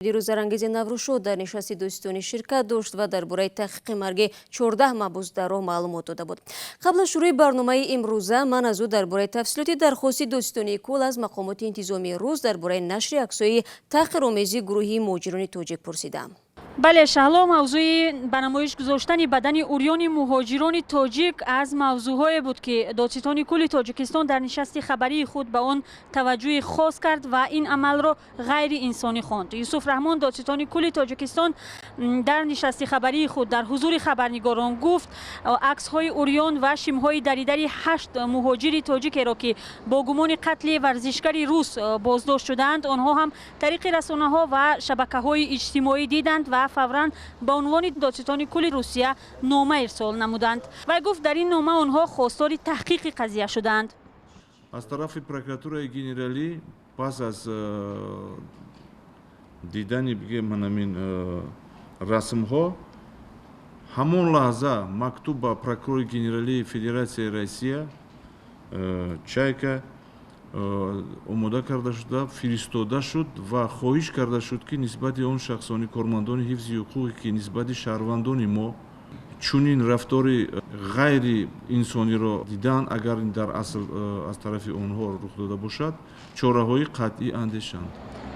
دیروز زرانگیز نوروشو در نشست دوستانی شرکت داشت و درباره تحقیق مرگ 14 محبوس در آن معلومات داده بود. قبل از شروع برنامه امروزه من از او درباره تفصیلات درخواست دوستانی کل از مقامات انتظامی روز درباره نشر عکس‌های تحقیرآمیز گروهی مهاجران تاجیک پرسیدم. بله شهلا، موضوع به نمایش گذاشتن بدن اوریان مهاجران تاجیک از موضوعهای بود که دادستان کل تاجیکستان در نشست خبری خود به آن توجه خاص کرد و این عمل را غیر انسانی خواند. یوسف رحمان دادستان کل تاجیکستان در نشست خبری خود در حضور خبرنگاران گفت عکس‌های اوریان و شم‌های دریدری 8 مهاجر تاجیک را که با گمان قتل ورزشکار روس بازداشت شدند آنها هم طریق رسانه‌ها و شبکه‌های اجتماعی دیدند و فوراً به عنوان دادستان کل روسیه نامه ارسال نمودند و گفت در این نامه آنها خواستار تحقیق قضیه شدند. از طرف پروکراتورای گنرالی پس از دیدن بگیم همین رسم ها همون لحظه مکتوب به پروکرور گنرالی فدراسیای روسیه چایکا آماده کرده شده فرستاده شد و خواهش کرده شد که نسبت اون شخصانی کارمندان حفظ حقوقی که نسبت شهروندان ما چنین رفتار غیر انسانی را دیدن اگر در اصل از طرف آنها رخ داده باشد چاره‌های قطعی اندیشند.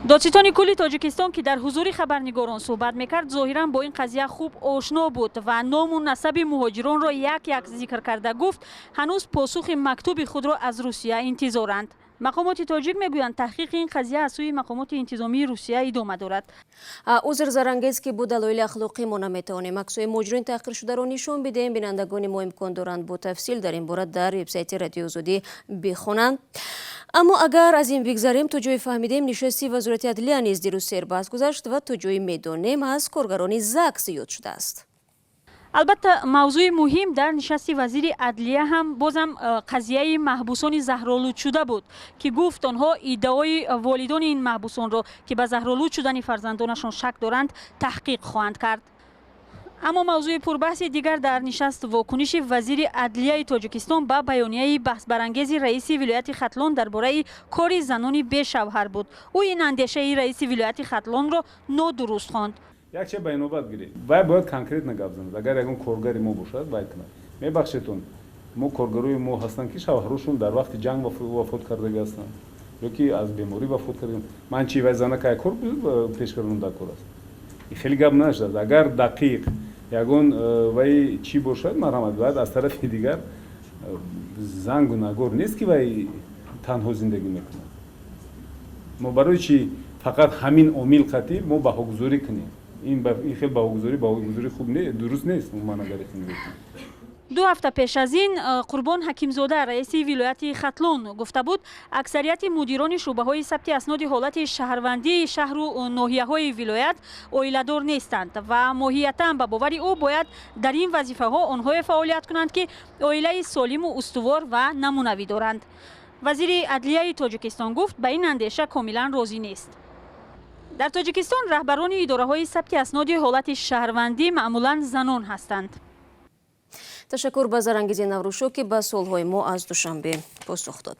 دادستان کل تاجیکستان که در حضور خبرنگاران صحبت میکرد ظاهرا با این قضیه خوب آشنا بود و نام و نسب مهاجران را یک یک ذکر کرده گفت هنوز پاسخ مکتوب خود را از روسیه انتظارند. مقامات تاجیک میگویند تحقیق این قضیه از سوی مقامات انتظامی روسیه ادامه دارد. عذر زرانگیز که بود دلایل اخلاقی ما نمیتوانیم عکس‌های مهاجرین تحقیر شده را نشان بدهیم. بینندگان ما امکان دارند با تفصیل در این باره در وبسایت رادیو آزادی بخوانند. اما اگر از این بگذریم تا جای فهمیدیم نشستی وزارت عدلیه نیز دیروز سربست گذشت و تا جای میدانیم از کارگران زک زیاد شده است. البته موضوع مهم در نشست وزیر عدلیه هم بازم قضیه محبوسان زهرآلود شده بود که گفت آنها ادعای والدان این محبوسان را که به زهرآلود شدن فرزندانشان شک دارند تحقیق خواهند کرد. اما موضوع پربحث دیگر در نشست واکنش وزیر عدلیه تاجیکستان به بیانیه بحث برانگیز رئیس ولایت ختلان درباره کار زنان بی شوهر بود. او این اندیشه رئیس ولایت ختلان را نادرست خواند. یک چه بیانات گیری و باید کانکریت نگاه بزنید. اگر اون کارگری ما باشد باید کنه. میبخشیدون ما کارگروی ما هستن که شوهرشون در وقت جنگ وفات کرده هستند یا که از بیماری وفات کردن. من چی وزنه که کار پیش کردن در کار است. این خیلی گپ نشد. اگر دقیق یگون وای چی باشد مرحمت باید از طرف دیگر زنگ و نگار نیست که وای تنها زندگی میکنه. ما برای چی فقط همین عامل قطعی ما بهاگذاری کنیم. این خیلی بهاگذاری خوب نیست، درست نیست. من اگر میگم 2 هفته پیش از این قربان حکیمزاده رئیس ولایت ختلان گفته بود اکثریت مدیران شعبه‌های ثبت اسناد حالت شهروندی شهر و ناحیه‌های ولایت عائله‌دار نیستند و ماهیتاً به باور او باید در این وظیفه‌ها آنها فعالیت کنند که عائله سالم و استوار و نمونوی دارند. وزیر عدلیه تاجیکستان گفت به این اندیشه کاملا راضی نیست. در تاجیکستان رهبران اداره‌های ثبت اسناد حالت شهروندی معمولاً زنان هستند. تشکر به زرانگیز نوروشو که به سوالهای ما از دوشنبه پاسخ داد.